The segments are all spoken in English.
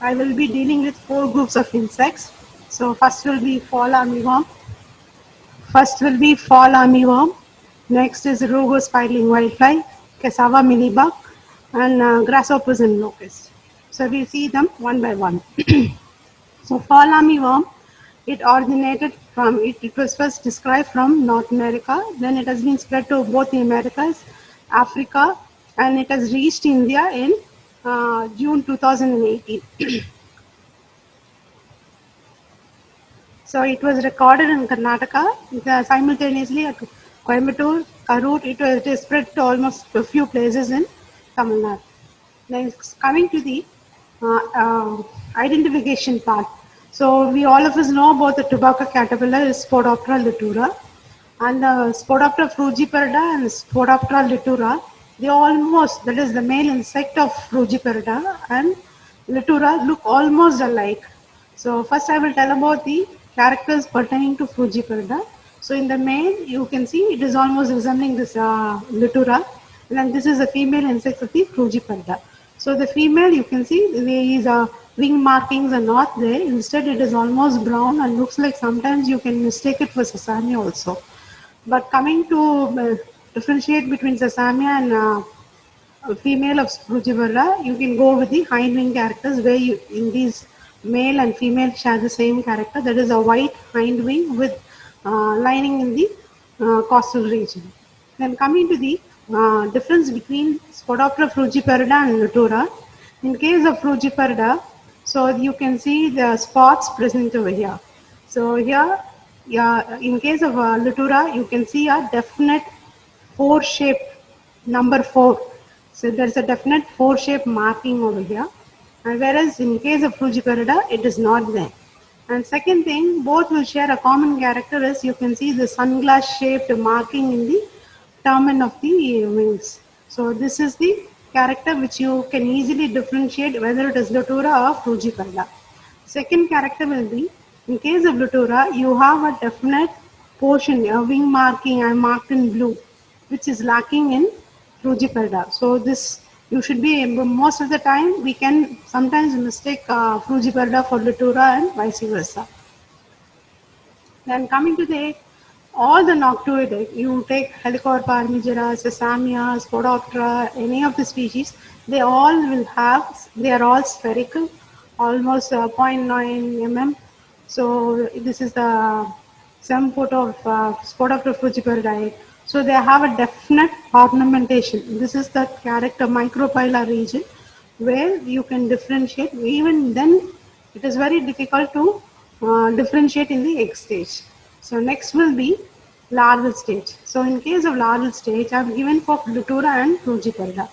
I will be dealing with 4 groups of insects. So first will be fall armyworm. First will be fall armyworm. Next is rugospiralling whitefly, cassava mealybug, and grasshoppers and locusts. So we'll see them one by one. So fall armyworm, it originated from it was first described from North America. Then it has been spread to both the Americas, Africa, and it has reached India in June 2018. So it was recorded in Karnataka, simultaneously at Coimbatore, Karur. It is spread to almost a few places in Tamil Nadu. Next, coming to the identification part. So we all of us know about the tobacco caterpillar is Spodoptera litura, and Spodoptera frugiperda and Spodoptera litura. They almost, that is the male insect of frugiperda and litura, look almost alike. So first I will tell about the characters pertaining to frugiperda. So in the male, you can see it is almost resembling this litura, and then this is a female insect of the frugiperda. So the female, you can see these wing markings are not there. Instead, it is almost brown and looks like sometimes you can mistake it for sesame also. But coming to differentiate between sesame and female of Frugivorra, you can go with the hind wing characters where you, in these male and female share the same character. That is a white hind wing with lining in the costal region. Then coming to the difference between Spodoptera frugiperda and Lutura. In case of frugiperda, so you can see the spots present over here. So here, yeah, in case of Lutura, you can see a definite four shape number 4. So there's a definite 4 shape marking over here. And whereas in case of Frugiperida, it is not there. And second thing, both will share a common character is you can see the sunglass shaped marking in the termen of the wings. So this is the character which you can easily differentiate whether it is Lutura or Frugiperida. Second character will be, in case of Lutura, you have a definite portion, a wing marking I marked in blue, which is lacking in Frugiperda. So this you should be most of the time we can sometimes mistake Frugiperda for Lutura and vice versa. Then coming to the all the noctuidae, you take Helicorp armigera, Sesamia, Spodoptera, any of the species, they all will have, they are all spherical, almost zero 0.9 mm. So this is the some photo of Spodoptera frugiperidae. So they have a definite ornamentation. This is the character micropylar region where you can differentiate. Even then, it is very difficult to differentiate in the egg stage. So next will be larval stage. So in case of larval stage, I have given for Lutura and Frugiperda.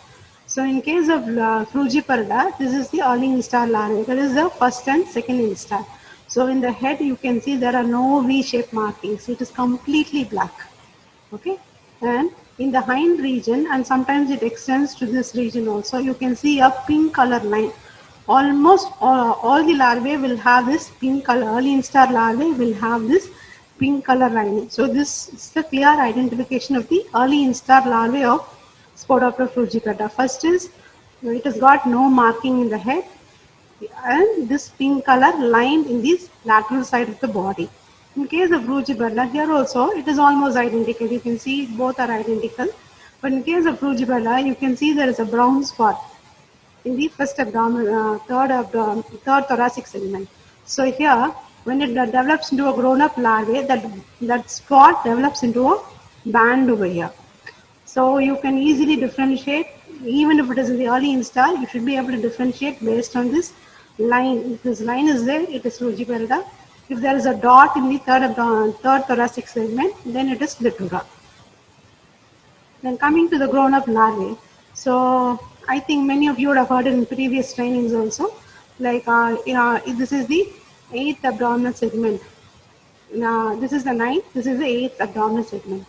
So in case of Frugiperda, this is the early instar larvae. That is the first and second instar. So in the head, you can see there are no V-shaped markings. It is completely black. Okay, and in the hind region, and sometimes it extends to this region also, you can see a pink color line. Almost all the larvae will have this pink color. Early instar larvae will have this pink color lining. So this is the clear identification of the early instar larvae of Spodoptera frugiperda. First is it has got no marking in the head, and this pink color lined in this lateral side of the body. In case of Frugiperda, here also it is almost identical. You can see both are identical. But in case of Frugiperda, you can see there is a brown spot in the first abdomen, third thoracic segment. So here, when it develops into a grown-up larvae, that spot develops into a band over here. So you can easily differentiate, even if it is in the early instar, you should be able to differentiate based on this line. If this line is there, it is Frugiperda. If there is a dot in the third thoracic segment, then it is Litura. Then coming to the grown-up larvae. So I think many of you would have heard it in previous trainings also. Like this is the 8th abdominal segment. Now this is the 9th, this is the 8th abdominal segment.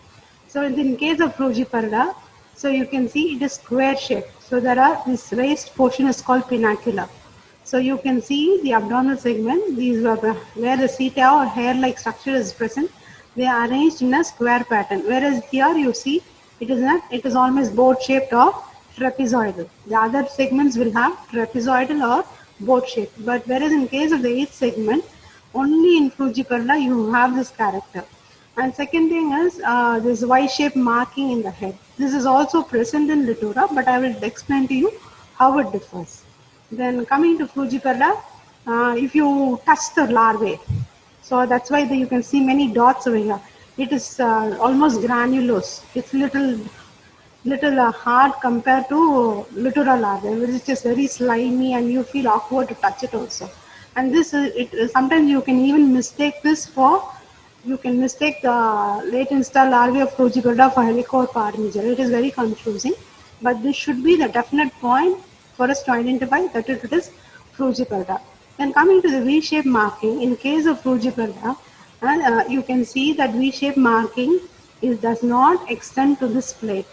So in case of Frugiperda, so you can see it is square shaped. So there are this raised portion is called pinacula. So you can see the abdominal segment, these were where the seta or hair-like structure is present. They are arranged in a square pattern. Whereas here you see it is not. It is almost boat shaped or trapezoidal. The other segments will have trapezoidal or boat shape. But whereas in case of the eighth segment, only in Frugiperla you have this character. And second thing is this Y-shaped marking in the head. This is also present in Litura, but I will explain to you how it differs. Then coming to Frugiperla, if you touch the larvae, so that's why you can see many dots over here. It is almost granulose. It's little hard compared to Litura larvae, which is very slimy and you feel awkward to touch it also. And this sometimes you can even mistake this for you can mistake the late install larvae of Frugiperda for Helicoverpa armiger. It is very confusing, but this should be the definite point for us to identify that it is Frugiperda. Then coming to the V-shaped marking, in case of Frugiperda, you can see that V-shaped marking does not extend to this plate.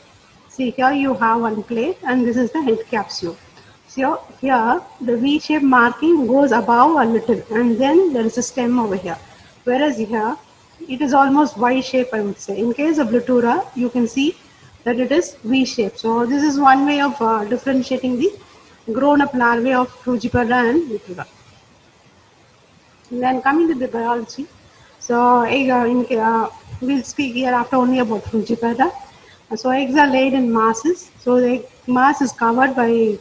See here you have one plate and this is the head capsule. So here the V-shaped marking goes above a little and then there is a stem over here. Whereas here it is almost Y-shape, I would say. In case of Litura, you can see that it is V-shape. So this is one way of differentiating the grown-up larvae of Frugiperda and Litura. And then coming to the biology, so we'll speak here after only about Frugiperda. So eggs are laid in masses. So the mass is covered by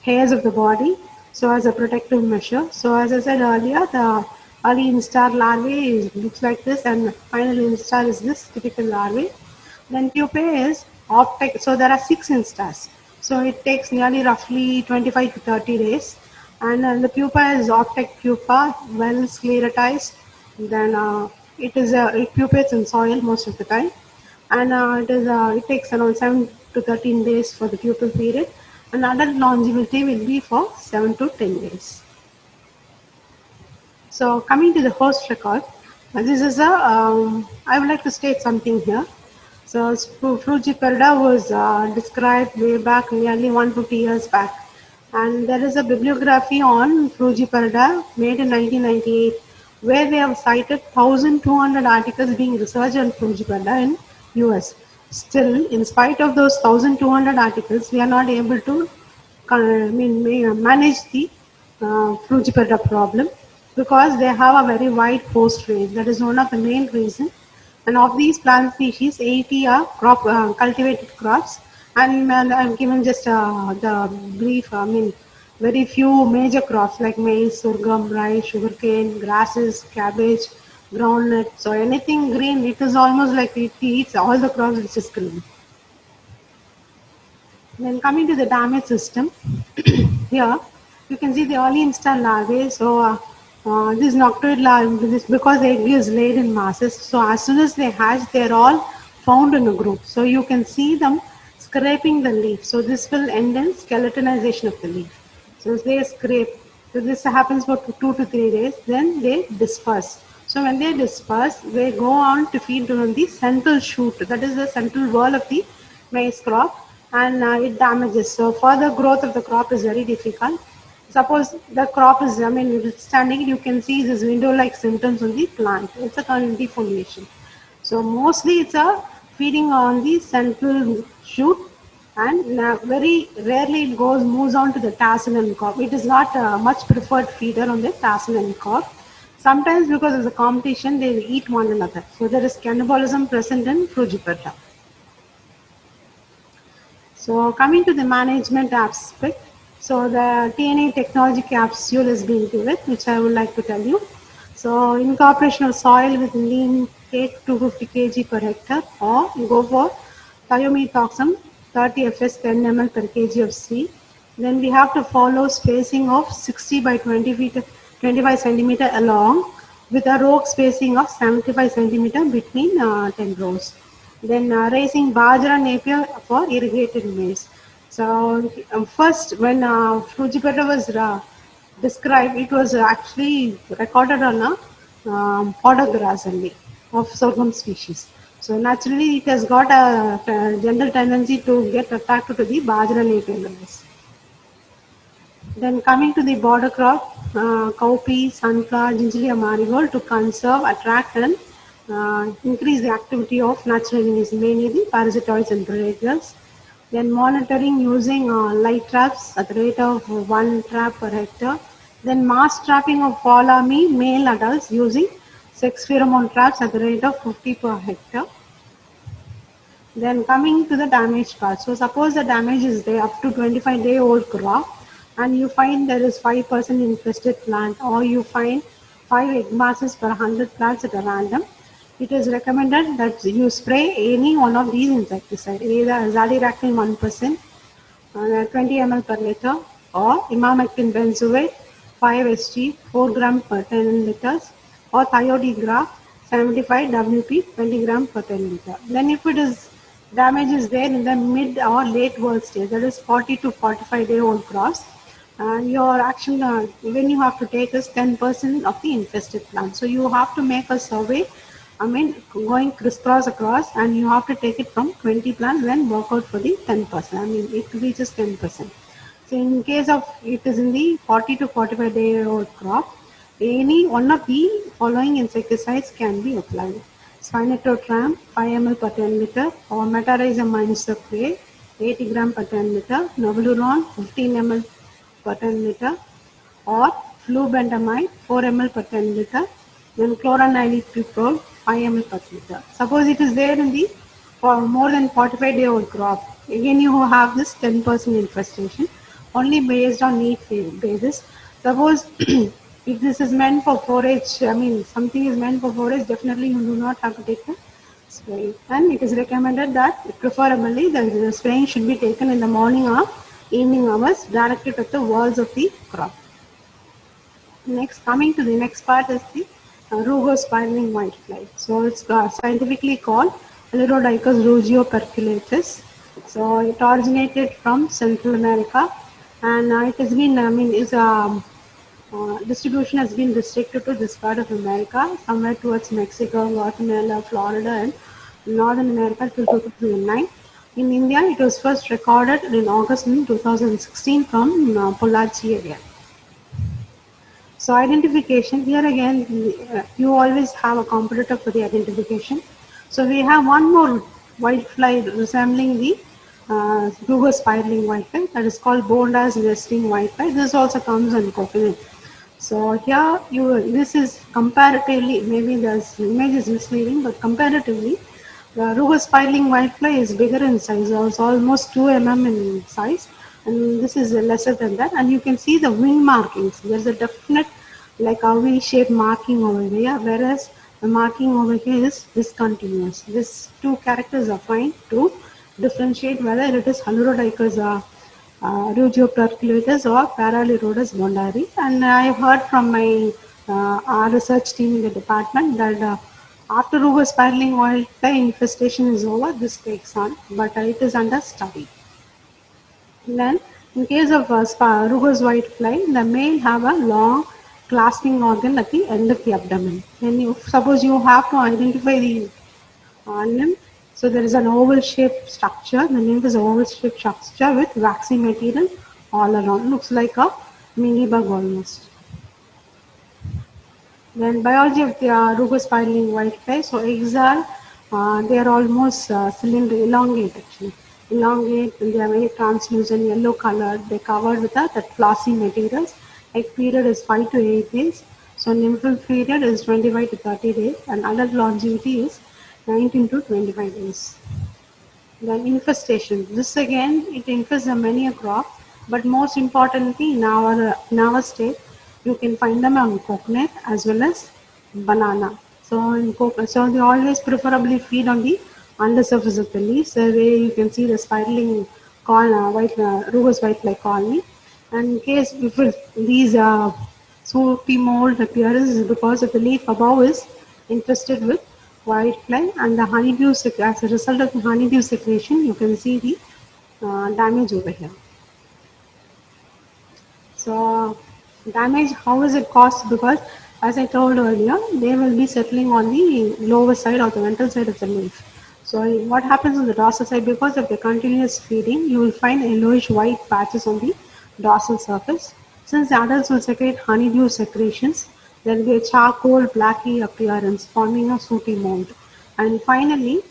hairs of the body. So as a protective measure. So as I said earlier, the early instar larvae looks like this, and final instar is this typical larvae. Then pupae is optic. So there are 6 instars. So it takes nearly roughly 25 to 30 days. And the pupa is optic pupa, well sclerotized. Then it pupates in soil most of the time, and it takes around 7 to 13 days for the pupal period, and adult longevity will be for 7 to 10 days. So coming to the host record, this is I would like to state something here. So Frugiperda was described way back nearly 150 years back, and there is a bibliography on Frugiperda made in 1998 where they have cited 1,200 articles being researched on Frugiperda in US. Still, in spite of those 1,200 articles, we are not able to manage the Frugiperda problem because they have a very wide host range. That is one of the main reasons. And of these plant species, 80 are cultivated crops. And I've given just the brief, very few major crops like maize, sorghum, rice, sugarcane, grasses, cabbage, groundnut. So anything green, it is almost like it eats all the crops which is green. Then coming to the damage system, here you can see the early instar larvae. So this noctuid larvae, this because the egg is laid in masses. So as soon as they hatch, they are all found in a group. So you can see them scraping the leaf. So this will end in skeletonization of the leaf. So they scrape. So this happens for 2 to 3 days. Then they disperse. So when they disperse, they go on to feed on the central shoot. That is the central wall of the maize crop, and it damages. So further growth of the crop is very difficult. Suppose the crop is, standing, you can see this window-like symptoms on the plant. It's a kind of deformation. So mostly it's a feeding on the central shoot, and very rarely it moves on to the tassel and corp. It is not a much preferred feeder on the tassel and corp. Sometimes because of the competition, they eat one another. So there is cannibalism present in Frugiperda. So coming to the management aspect, so the TNA technology capsule is being given, which I would like to tell you. So incorporation of soil with lean, take 250 kg per hectare, or go for thiamethoxam 30 Fs 10 ml per kg of seed. Then we have to follow spacing of 60 by 20 feet, 25 centimeter along, with a row spacing of 75 centimeter between 10 rows. Then raising Bajra Napier for irrigated maize. So first, when Frugiperda was described, it was actually recorded on a fodder grass only of sorghum species. So naturally, it has got a general tendency to get attracted to the Bajra Napier grass. Then coming to the border crop, cowpea, sunflower, gingerlia, marigold to conserve, attract and increase the activity of natural enemies, mainly the parasitoids and predators. Then monitoring using light traps at the rate of 1 trap per hectare. Then mass trapping of fall army male adults using sex pheromone traps at the rate of 50 per hectare. Then coming to the damage part. So suppose the damage is there up to 25-day-old crop and you find there is 5% infested plant, or you find 5 egg masses per 100 plants at a random. It is recommended that you spray any one of these insecticides, either azadirachtin 1%, 20 ml per liter, or imamectin benzoate 5 Sg 4 gram per 10 liters, or thiodigraph 75 Wp 20 gram per 10 liter. Then if it is damage is there in the mid or late growth stage, that is 40 to 45-day-old crops, and your action when you have to take is 10% of the infested plant. So you have to make a survey, I mean going crisscross across, and you have to take it from 20 plants, then work out for the 10%. I mean it reaches 10%. So in case of it is in the 40 to 45-day-old crop, any one of the following insecticides can be applied. Spinosotram 5 ml per 10 liter, or metarhizium minisocrate 80 gram per 10 liter, novaluron 15 ml per 10 liter, or flubentamide 4 ml per 10 liter, then chloranyliprol 5 ml per liter. Suppose it is there in the for more than 45-day-old crop, again you have this 10% infestation only based on need basis. Suppose if this is meant for forage, I mean something is meant for forage, definitely you do not have to take the spray. And it is recommended that preferably the spraying should be taken in the morning or evening hours directed at the walls of the crop. Next, coming to the next part is the Rugo spiraling whitefly. So it's scientifically called Alerodicus rugioperculatus. So it originated from Central America, and it has been, I mean, its distribution has been restricted to this part of America, somewhere towards Mexico, Guatemala, Florida, and Northern America till 2009. In India, it was first recorded in August in 2016 from Pollachi area. So identification, here again, you always have a competitor for the identification. So we have one more whitefly resembling the Rugo spiraling whitefly, that is called Bonda's nesting whitefly. This also comes in coconut. So here this is comparatively, maybe the image is misleading, but comparatively, the Rugo spiraling whitefly is bigger in size, also almost 2 mm in size, and this is lesser than that. And you can see the wing markings. There's a definite like a V-shaped marking over here, whereas the marking over here is discontinuous. These two characters are fine to differentiate whether it is Hallurodicus rugioperculatus or Paralirodus bondari. And I have heard from my our research team in the department that after Rugo spiraling whitefly infestation is over, this takes on, but it is under study. Then, in case of Rugo's whitefly, the male have a long clasping organ at the end of the abdomen. Then, you suppose you have to identify the nymph. So there is an oval-shaped structure. The nymph is an oval-shaped structure with waxy material all around. Looks like a mini bug almost. Then biology of the Rugo spiraling whitefly. So eggs are they are almost cylinder elongate actually. Elongate, and they are very translucent, yellow colored. They covered with that flossy materials. Egg period is 5 to 8 days. So nymphal period is 25 to 30 days, and adult longevity is 19 to 25 days. Then infestation. This again, it infests many a crop, but most importantly in our state, you can find them on coconut as well as banana. So in coconut, so they always preferably feed on the undersurface of the leaves, where you can see the spiraling Rugo's whitefly colony. And in case if these soapy mold appearance is because of the leaf above is infested with whitefly, and the honeydew as a result of the honeydew secretion, you can see the damage over here. So damage, how is it caused? Because as I told earlier, they will be settling on the lower side or the ventral side of the leaf. So what happens on the dorsal side, because of the continuous feeding, you will find yellowish white patches on the dorsal surface. Since the adults will secrete honeydew secretions, there will be a charcoal blacky appearance forming a sooty mold. And finally,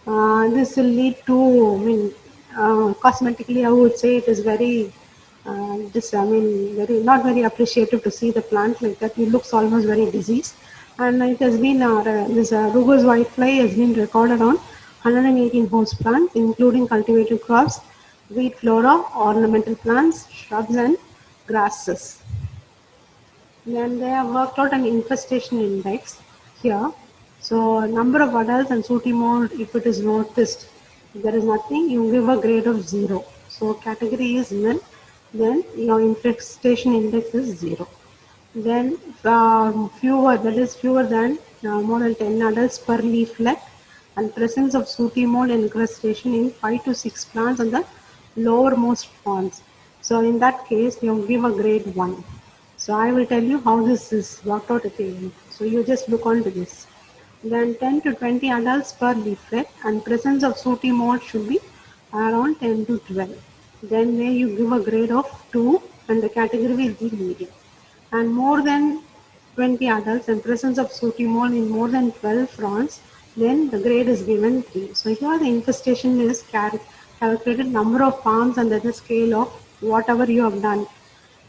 this will lead to, I mean, cosmetically I would say it is very This, I mean, very not very appreciative to see the plant like that. It looks almost very diseased. And it has been, this Ruger's whitefly has been recorded on 118 host plants, including cultivated crops, wheat flora, ornamental plants, shrubs, and grasses. Then they have worked out an infestation index here. So number of adults and sooty mold, if it is noticed, if there is nothing, you give a grade of 0. So category is nil, then your infestation index is 0. Then fewer, that is fewer than more than 10 adults per leaflet, and presence of sooty mold incrustation in 5 to 6 plants on the lowermost fronds. So in that case, you give a grade 1. So I will tell you how this is worked out at the end. So you just look on to this. Then 10 to 20 adults per leaflet, and presence of sooty mold should be around 10 to 12. Then there you give a grade of 2, and the category will be medium. And more than 20 adults and presence of sooty mold in more than 12 fronds, then the grade is given 3. So here the infestation is calculated number of farms under the scale of whatever you have done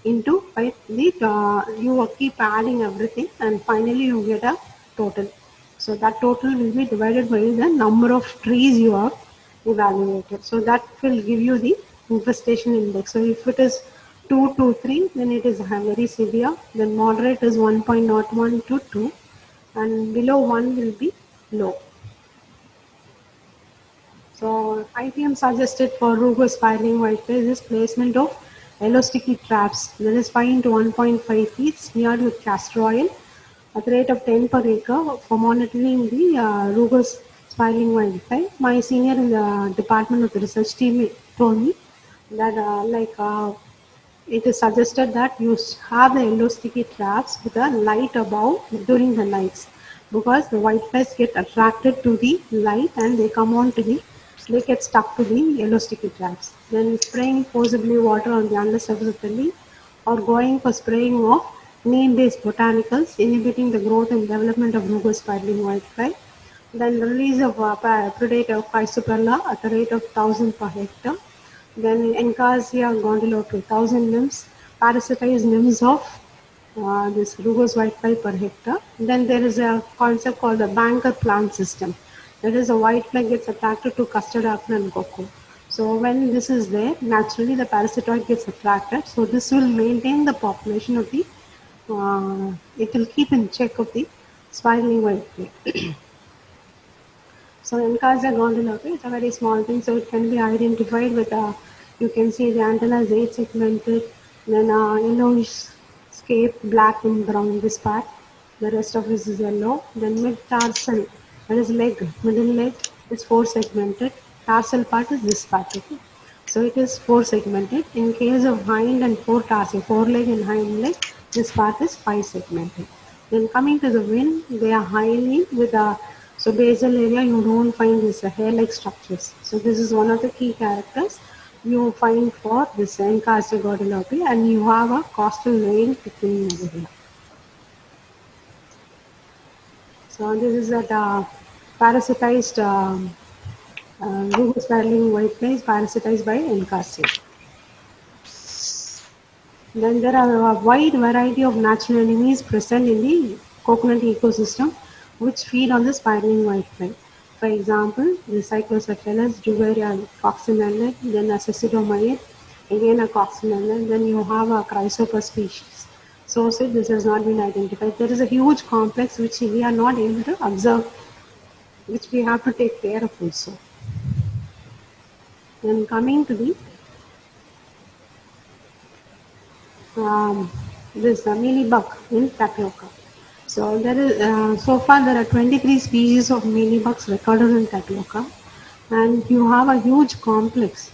into by the you keep adding everything, and finally you get a total. So that total will be divided by the number of trees you have evaluated. So that will give you the infestation index. So if it is 2 to 3, then it is very severe. Then moderate is 1.01 to 2, and below 1 will be low. So IPM suggested for Ruger's spiraling whiteflies is placement of yellow sticky traps, that is 5 into 1.5 feet, smeared with castor oil at the rate of 10 per acre for monitoring the Ruger's spiraling whitefly. My senior in the department of the research team told me that it is suggested that you have the yellow sticky traps with a light above during the nights, because the whiteflies get attracted to the light and they get stuck to the yellow sticky traps. Then spraying forcibly water on the undersurface of the leaf, or going for spraying of neem-based botanicals, inhibiting the growth and development of Ruger's spiraling whitefly. Then the release of predator Chrysoprella at the rate of 1,000 per hectare. Then Encarsia gondolopi, 1,000 nymphs, parasitized nymphs of this Ruger's whitefly per hectare. Then there is a concept called the banker plant system. That is, a whitefly gets attracted to custard apple and cocoa. So when this is there, naturally the parasitoid gets attracted. So this will maintain the population of the, it will keep in check of the spiraling whitefly. So Encarsia gondolopi, it's a very small thing, so it can be identified with you can see the antenna is 8 segmented, then yellowish scape, black and brown this part. The rest of this is yellow. Then mid-tarsal, that is leg, middle leg is 4 segmented. Tarsal part is this part. Okay? So it is 4 segmented. In case of hind and foreleg and hind leg, this part is 5 segmented. Then coming to the wing, they are highly with a, so basal area you don't find this hair-like structures. So this is one of the key characters you find for this Encarsia gondolopi, and you have a costal vein thickening over here. So this is that parasitized Ruger's spiraling whitefly, parasitized by Encarsia. Then there are a wide variety of natural enemies present in the coconut ecosystem, which feed on the spiraling whitefly. For example, the Cyclocephalus, Juveria coccinella, then a Cecidomyid, again a coccinella, then you have a Chrysoprus species. So this has not been identified. There is a huge complex which we are not able to observe, which we have to take care of also. Then coming to the this mealybug in tapioca. So there is so far there are 23 species of mealybugs recorded in tapioca, and you have a huge complex.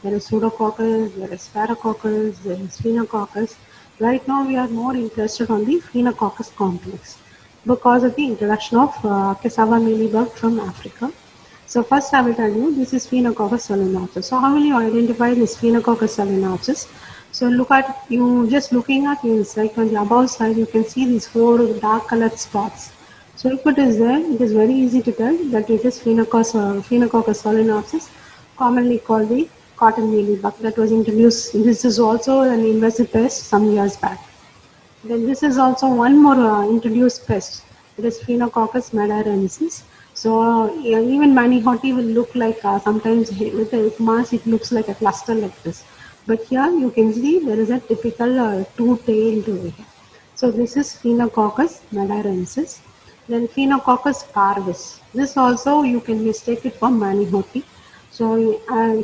There is Pseudococcus, there is Sphaerococcus, there is Phenacoccus. Right now we are more interested on the Phenacoccus complex because of the introduction of cassava mealybug from Africa. So first I will tell you, this is Phenacoccus solenopsis. So how will you identify this Phenacoccus solenopsis? So look at, you just looking at this, like on the above side, you can see these 4 dark colored spots. So if it is there, it is very easy to tell that it is Phenacoccus solenopsis, commonly called the cotton mealybug that was introduced. This is also an invasive pest some years back. Then this is also one more introduced pest. It is Phenacoccus malarensis. So yeah, even Manihoti will look like sometimes with the mass it looks like a cluster like this. But here you can see there is a typical two-tailed over here. So this is Phenacoccus malarensis. Then Phenacoccus parvis. This also you can mistake it for Manihoti. So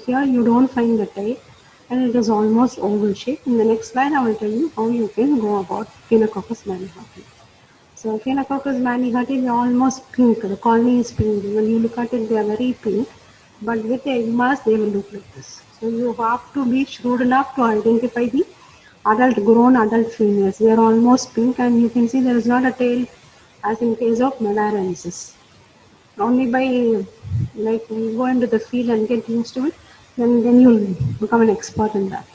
here you don't find the tail and it is almost oval shape. In the next slide, I will tell you how you can go about Phenacoccus manihoti. So Phenacoccus manihoti, they are almost pink. The colony is pink. When you look at it, they are very pink. But with the egg mass, they will look like this. So you have to be shrewd enough to identify the grown adult females. They are almost pink, and you can see there is not a tail as in case of Malarensis. Only by like you go into the field and get used to it, then you'll become an expert in that.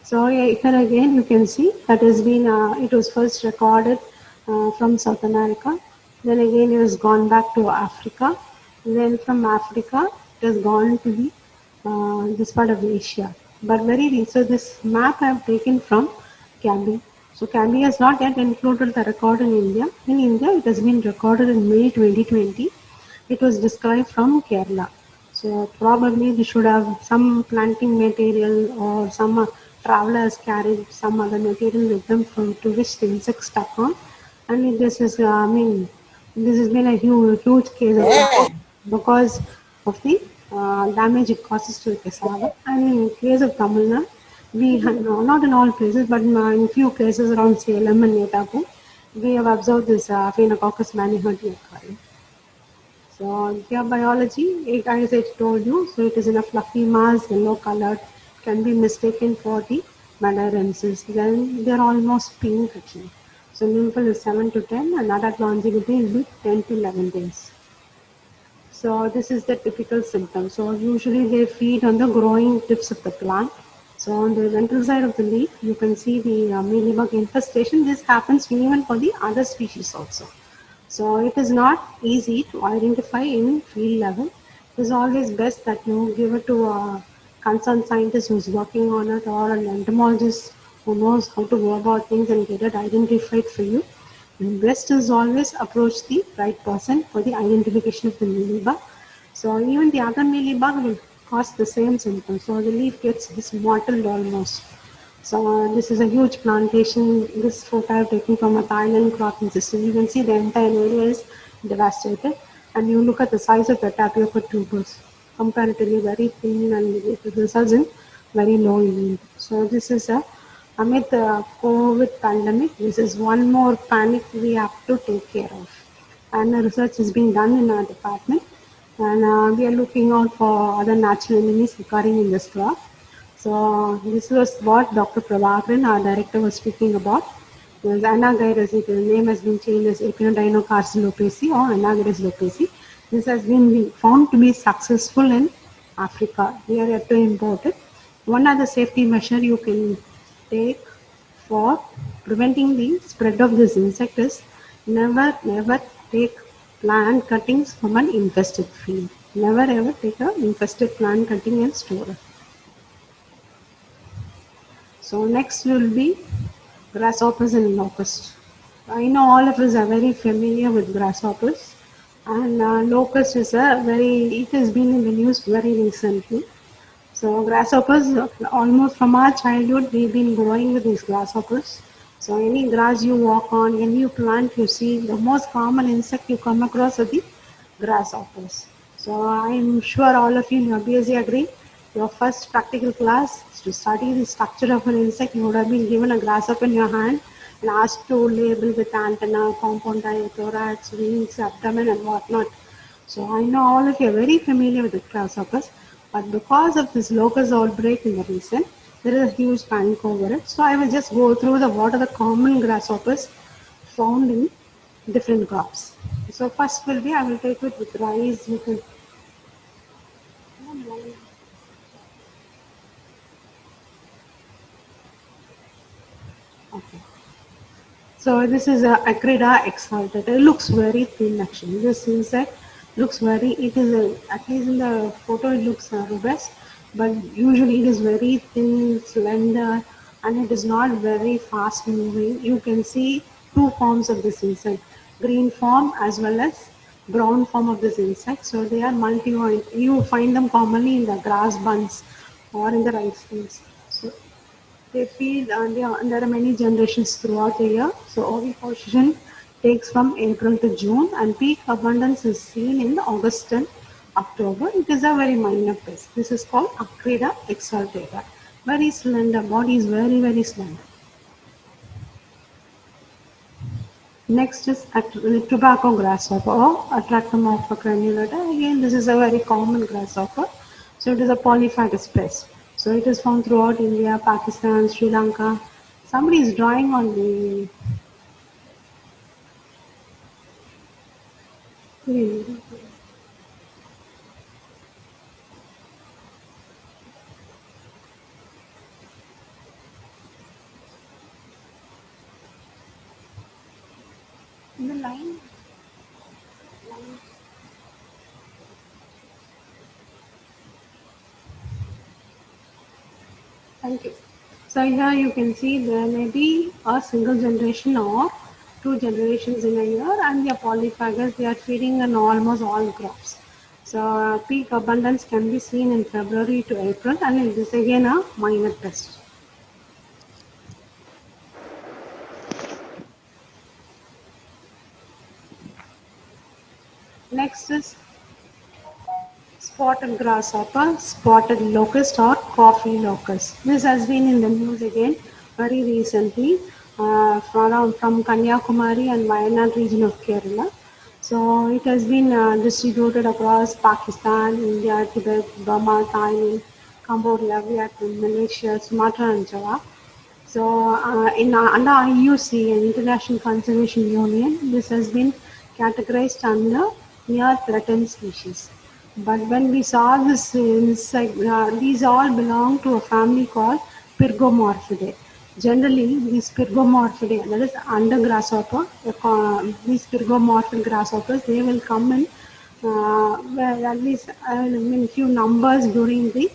So here again you can see that has been it was first recorded from South America, then again it has gone back to Africa, then from Africa it has gone to the this part of Asia. But so this map I have taken from Cambi. So Cambi has not yet included the record in India. In India it has been recorded in May 2020. It was described from Kerala. So probably we should have some planting material or some travelers carried some other material with them from to which the insects stuck on. And this is, I mean, this has been a huge case of because of the damage it causes to the cassava. And in case of Tamil Nadu, we have, no, not in all places, but in few places around Salem and Netapu, we have observed this Phenacoccus manihoti occurring. So here biology, as I told you, so it is in a fluffy mass, yellow colored, can be mistaken for the Malarensis. Then they are almost pink actually. So nymphal is 7 to 10 and adult longevity will be 10 to 11 days. So this is the typical symptom. So usually they feed on the growing tips of the plant. So on the ventral side of the leaf, you can see the mealybug infestation. This happens even for the other species also. So it is not easy to identify in field level. It is always best that you give it to a concerned scientist who's working on it or an entomologist who knows how to go about things and get it identified for you. And best is always approach the right person for the identification of the mealybug. So even the other mealybug will cause the same symptoms. So the leaf gets this mottled almost. So this is a huge plantation. This photo I have taken from a Thailand cropping system. You can see the entire area is devastated. And you look at the size of the tapioca tubers, comparatively very thin and it results in very low yield. So this is amid the COVID pandemic, this is one more panic we have to take care of. And the research is being done in our department. And we are looking out for other natural enemies occurring in this crop. So this was what Dr. Prabhakaran, our director, was speaking about. There's Anagyrus, the name has been changed as Echinodynocarcinopacea or Anagyrus lopacea. This has been found to be successful in Africa. We are yet to import it. One other safety measure you can take for preventing the spread of this insect is never take plant cuttings from an infested field. Never ever take an infested plant cutting and store it. So next will be grasshoppers and locusts. I know all of us are very familiar with grasshoppers, and locust is it has been in the news very recently. So grasshoppers, almost from our childhood, we've been growing with these grasshoppers. So any grass you walk on, any plant you see, the most common insect you come across are the grasshoppers. So I'm sure all of you in your BSc agree. Your first practical class is to study the structure of an insect. You would have been given a grasshopper in your hand and asked to label with antenna, compound eye, thorax, wings, abdomen, and whatnot. So I know all of you are very familiar with the grasshoppers, but because of this locust outbreak in the recent, there is a huge panic over it. So I will just go through what are the common grasshoppers found in different crops. So first will be I will take it with rice. You can okay. So this is a Acrida exaltata. It looks very thin actually. This insect Looks very, it is at least in the photo it looks robust, but usually it is very thin, slender, and it is not very fast moving. You can see two forms of this insect, green form as well as brown form of this insect. So they are multi-joint. You find them commonly in the grass bunds or in the rice fields. So they feed and there are many generations throughout the year. So oviposition takes from April to June and peak abundance is seen in August and October. It is a very minor pest. This is called Acrida exaltata. Very slender, body is very, very slender. Next is tobacco grasshopper or Atractomorpha crenulata. Again, this is a very common grasshopper. So it is a polyphagous pest. So it is found throughout India, Pakistan, Sri Lanka. Somebody is drawing on the the line. Thank you. So here you can see there may be a single generation or two generations in a year, and they are polyphagous. They are feeding on almost all crops. So peak abundance can be seen in February to April, and it is again a minor pest. Next is spotted grasshopper, spotted locust or coffee locust. This has been in the news again very recently from Kanyakumari and Wayanad region of Kerala. So it has been distributed across Pakistan, India, Tibet, Burma, Thailand, Cambodia, Vietnam, Malaysia, Sumatra and Java. So, under IUC, an International Conservation Union, this has been categorized under near threatened species. But when we saw this insect, these all belong to a family called Pyrgomorphidae. Generally, these Pyrgomorphidae, that is under grasshopper, these Pyrgomorphic grasshoppers, they will come in well, at least I mean few numbers during the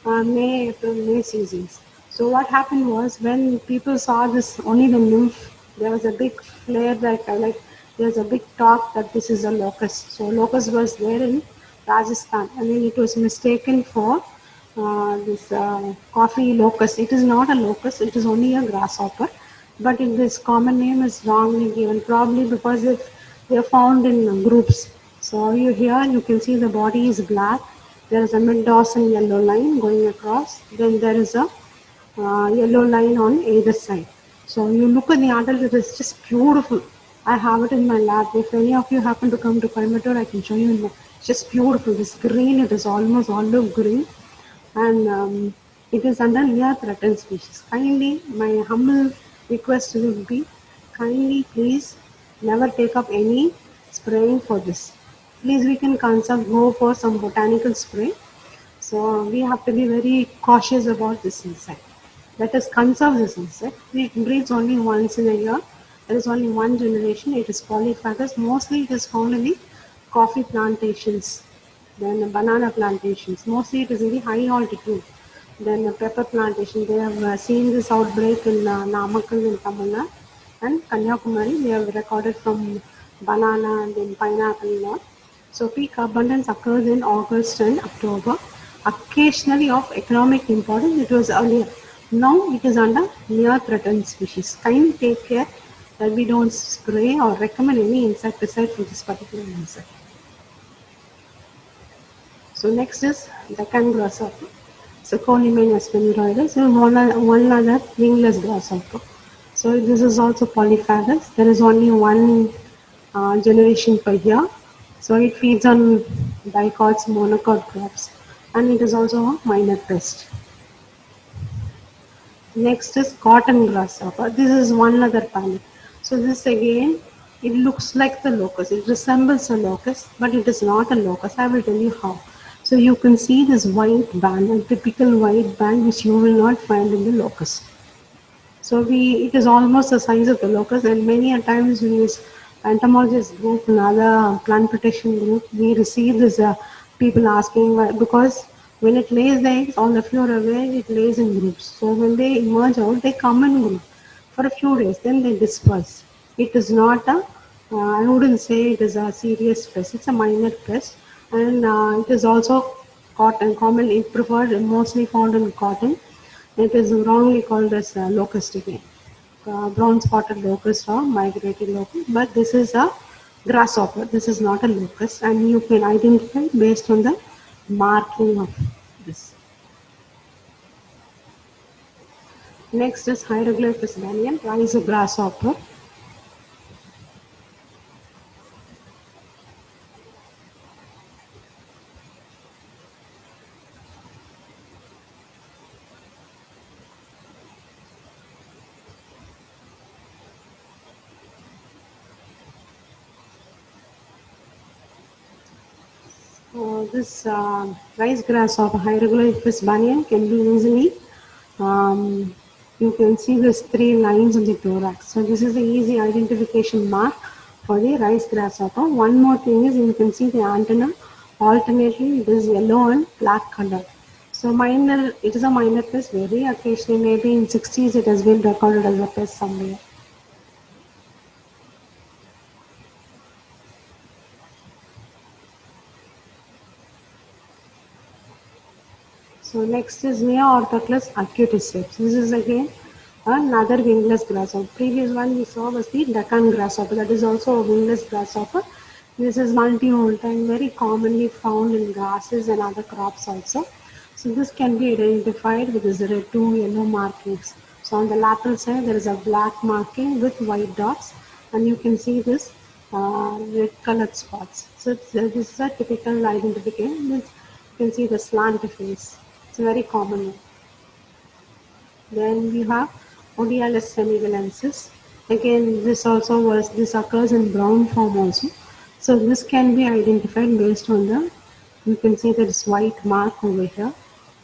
May, April, May seasons. So what happened was when people saw this only the nymph, there was a big flare that there was a big talk that this is a locust. So locust was there in Rajasthan, and then it was mistaken for this coffee locust. It is not a locust; it is only a grasshopper. But in this common name is wrongly given, probably because if they are found in groups. So you here you can see the body is black. There is a mid dorsal yellow line going across. Then there is a yellow line on either side. So you look at the adult, it is just beautiful. I have it in my lab. If any of you happen to come to Coimbatore, I can show you. It's just beautiful. This green, it is almost olive green, and it is under near threatened species. Kindly, my humble request will be, kindly please never take up any spraying for this. Please, we can consult, go for some botanical spray. So we have to be very cautious about this insect. Let us conserve this insect. It breeds only once in a year. There is only one generation. It is polyphagous. Mostly it is found in the coffee plantations, then the banana plantations. Mostly it is in the high altitude. Then the pepper plantation. They have seen this outbreak in Namakkal in Tamil Nadu and Kanyakumari. They have recorded from banana and then pineapple and all. So peak abundance occurs in August and October. Occasionally of economic importance, it was earlier. Now it is under near threatened species. Kindly take care that we don't spray or recommend any insecticide for this particular insect. So next is Deccan grasshopper. So Coleman aspiniroides and one other wingless grasshopper. So this is also polyphagous. There is only one generation per year. So it feeds on dicots, monocot crops, and it is also a minor pest. Next is cotton grasshopper. This is one other family. So this again, it looks like the locust. It resembles a locust, but it is not a locust. I will tell you how. So you can see this white band, a typical white band which you will not find in the locust. So it is almost the size of the locust, and many a times we use entomologist group, another plant protection group, we receive this people asking because when it lays the eggs, all of you are aware it lays in groups. So when they emerge out, they come in group for a few days, then they disperse. It is not a, I wouldn't say it is a serious pest. It's a minor pest, and it is also cotton, commonly preferred, mostly found in cotton. It is wrongly called as locust again, brown spotted locust or migratory locust. But this is a grasshopper. This is not a locust, and you can identify based on the marking of this. Next is Hieroglyphus banyan, rice grasshopper. This rice grasshopper, Hieroglyphus banyan, can be easily, um, you can see these three lines on the thorax. So this is the easy identification mark for the rice grasshopper. One more thing is you can see the antenna alternately it is yellow and black color. So minor, it is a minor pest. Very occasionally, maybe in 60s, it has been recorded as a pest somewhere. So next is Neorthoclus acuticeps. This is again another wingless grasshopper. Previous one we saw was the Deccan grasshopper. That is also a wingless grasshopper. This is multi-holt and very commonly found in grasses and other crops also. So this can be identified with these red two yellow markings. So on the lateral side there is a black marking with white dots, and you can see this red colored spots. So this is a typical identification. You can see the slant face. It's very common. Then we have Odialis semivalensis. Again, this occurs in brown form also. So this can be identified based on the, you can see there is white mark over here,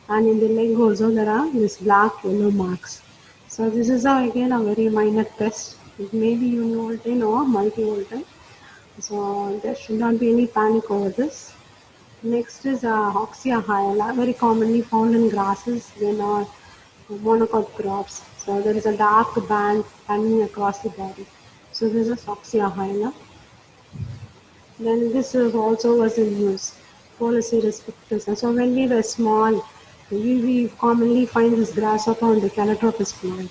and in the leg also there are these black yellow marks. So this is again a very minor pest. It may be univoltine or multivoltine. So there should not be any panic over this. Next is Hoxia hyala, very commonly found in grasses in monocot crops. So there is a dark band running across the body. So this is Hoxia hyala. Then this is also was in use, Polycerus pictus. And so when we were small, we commonly find this grasshopper on the Calotropis plant.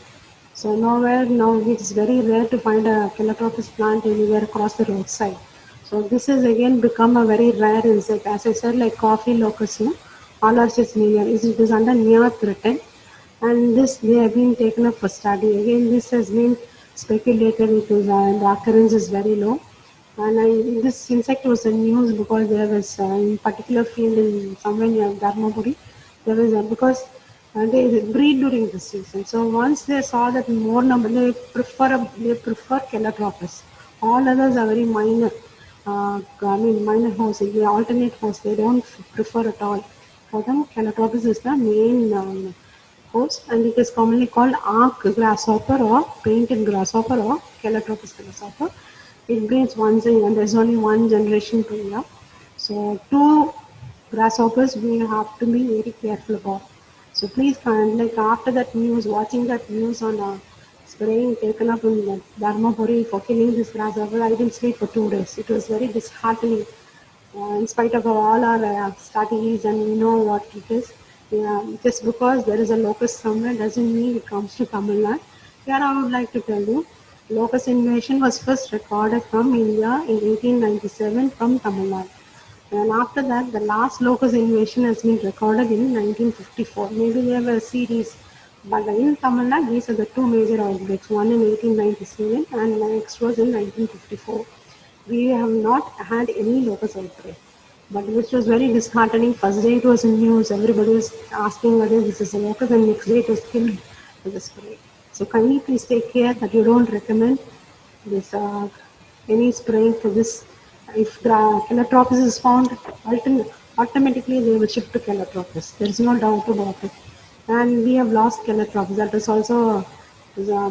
So nowhere now it is very rare to find a Calotropis plant anywhere across the roadside. So this has again become a very rare insect. As I said, like coffee locust, no? Alarchis niger, it is under near threatened, and this they have been taken up for study. Again, this has been speculated because the occurrence is very low. And this insect was in news because there was in particular field in somewhere near Dharmapuri. There was they breed during the season. So once they saw that more number, they prefer Calotropis. All others are very minor. Minor host. They alternate host. They don't prefer at all. For them, Calotropis is the main host, and it is commonly called arc grasshopper or painted grasshopper or Calotropis grasshopper. It breeds once a year, and there's only one generation per year. So two grasshoppers we have to be very careful about. So please find, like after that news, watching that news on spraying taken up in the Dharmapuri for killing this grasshopper, I didn't sleep for 2 days. It was very disheartening. In spite of all our studies and we know what it is, yeah, just because there is a locust somewhere doesn't mean it comes to Tamil Nadu. Here I would like to tell you, locust invasion was first recorded from India in 1897 from Tamil Nadu. And after that, the last locust invasion has been recorded in 1954. Maybe there were a series, but in Tamil Nadu, these are the two major outbreaks. One in 1897 and the next was in 1954. We have not had any locust outbreak, but which was very disheartening. First day it was in news, everybody was asking whether this is a locust, and next day it was killed with the spray. So kindly please take care that you don't recommend this any spraying for this. If Calotropis is found, automatically they will shift to Calotropis. There is no doubt about it. And we have lost Calotropis. That is also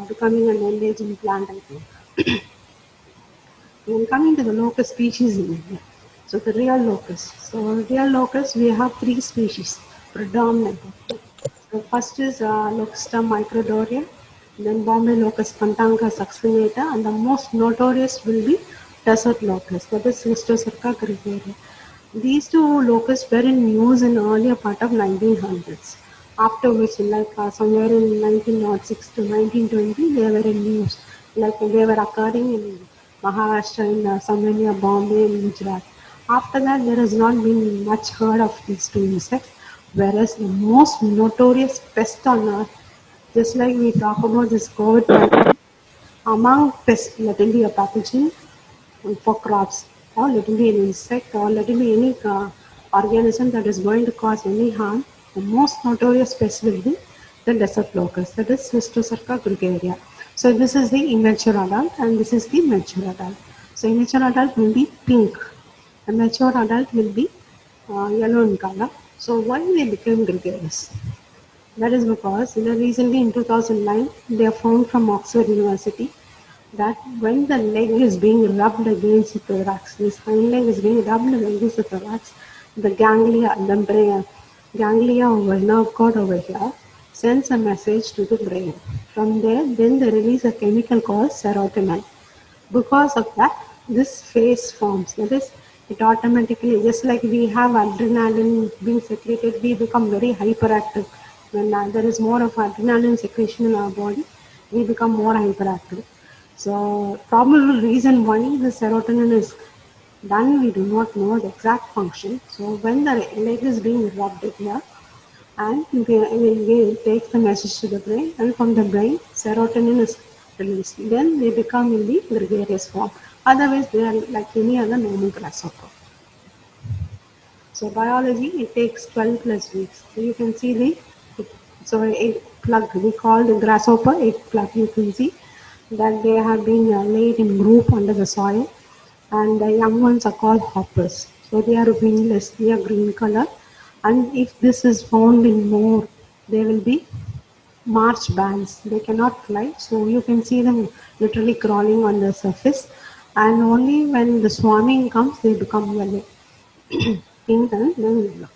becoming an endangered plant, I think. And coming to the locust species in India. So the real locust. So real locust, we have three species predominant. So first is Locusta microdoria, then Bombay locust Pantanga succinata, and the most notorious will be desert locust, that is Listocerca gregaria. These two locusts were in use in earlier part of 1900s. After which, like somewhere in 1906 to 1920, they were in use. Like they were occurring in Maharashtra, in somewhere near Bombay and Gujarat. After that, there has not been much heard of these two insects. Whereas the most notorious pest on earth, just like we talk about this COVID-19, among pests, let it be a pathogen for crops, or let it be an insect, or let it be any organism that is going to cause any harm, the most notorious pest will be the desert locust, that is Listocerca gregaria. So this is the immature adult and this is the mature adult. So immature adult will be pink, the mature adult will be yellow in color. So why they became gregarious? That is because recently in 2009 they are found from Oxford University that when the leg is being rubbed against the thorax, this hind leg is being rubbed against the thorax, the ganglia, the brain, ganglia over nerve cord over here sends a message to the brain. From there, then they release a chemical called serotonin. Because of that, this phase forms. That is, it automatically, just like we have adrenaline being secreted, we become very hyperactive. When there is more of adrenaline secretion in our body, we become more hyperactive. So, probable reason why the serotonin is done, we do not know the exact function. So, when the leg is being rubbed here, and it takes the message to the brain, and from the brain serotonin is released, then they become in the gregarious form, otherwise they are like any other normal grasshopper. So biology, it takes 12 plus weeks. So you can see the, so egg plug, we call the grasshopper egg plug. You can see that they have been laid in group under the soil, and the young ones are called hoppers. So they are wingless, they are green color, and if this is found in more, they will be march bands. They cannot fly, so you can see them literally crawling on the surface, and only when the swarming comes, they become yellow. Pink and then yellow.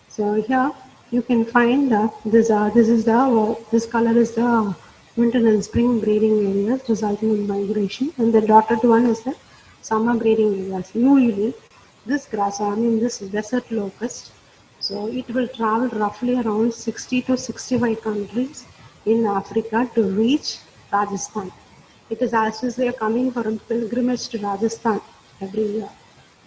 So here you can find this. This is the this color is the winter and spring breeding areas resulting in migration, and the dotted one is the summer breeding areas. Usually, this grass, I mean this desert locust, so it will travel roughly around 60 to 65 countries in Africa to reach Rajasthan. It is as if they are coming for a pilgrimage to Rajasthan every year.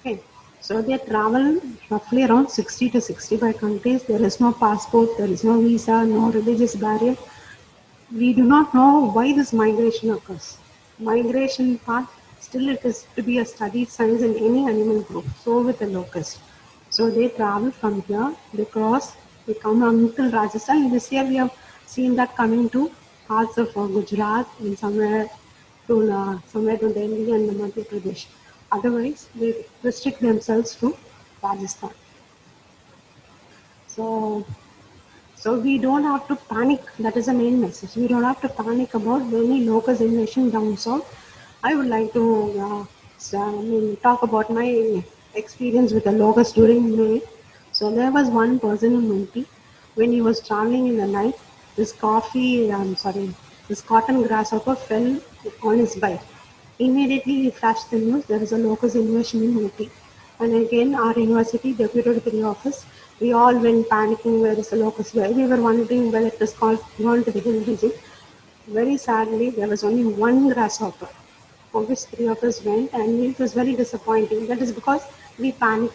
Okay. So they travel roughly around 60 to 65 countries. There is no passport, there is no visa, no religious barrier. We do not know why this migration occurs. Migration part, still it is to be a studied science in any animal group. So with the locust. So they travel from here, they cross, they come until Rajasthan. This year we have seen that coming to parts of Gujarat and somewhere to Delhi and Madhya Pradesh. Otherwise, they restrict themselves to Rajasthan. So so we don't have to panic. That is the main message. We don't have to panic about any locust invasion down south. I would like to talk about my experience with the locust during May. So there was one person in Ooty when he was traveling in the night. This cotton grasshopper fell on his bike. Immediately he flashed the news. There is a locust invasion in Ooty. And again, our university deputed to the office. We all went panicking, where is the locust? We were wondering whether it was gone to the hill region. Very sadly, there was only one grasshopper, for which three of us went, and it was very disappointing. That is because we panic.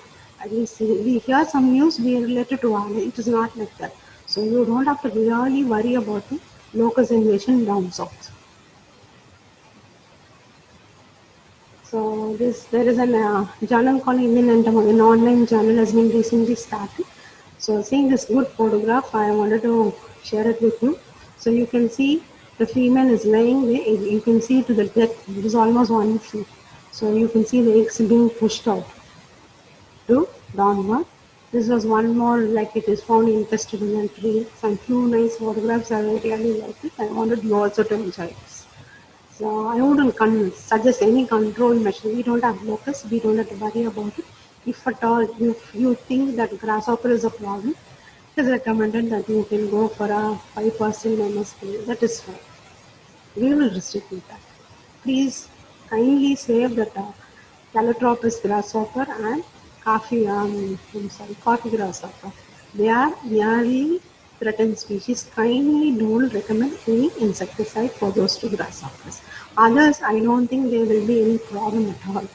We hear some news, we relate it to our. It is not like that. So you don't have to really worry about the locust invasion down south. So there is a journal called Indian Entomology, an online journal has been recently started. So seeing this good photograph, I wanted to share it with you. So you can see the female is laying there. You can see to the depth, it is almost 1 feet. So you can see the eggs being pushed out to downward. This was one more like it is found interested in a tree. Some few nice photographs I really liked it. I wanted you also to enjoy this. So I wouldn't suggest any control measure. We don't have locusts. We don't have to worry about it. If at all you think that grasshopper is a problem, it is recommended that you can go for a 5% MSP. That is fine. We will restrict with that. Please kindly save that Calotropis grasshopper and coffee grasshopper. They are nearly threatened species. Kindly don't recommend any insecticide for those two grasshoppers. Others, I don't think there will be any problem at all.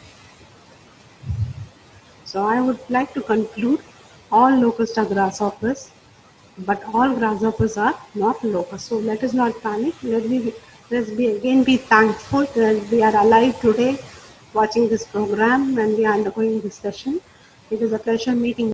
So I would like to conclude all locusts are grasshoppers, but all grasshoppers are not locusts. So let us not panic. Let's be again be thankful that we are alive today watching this program and we are undergoing this session. It is a pleasure meeting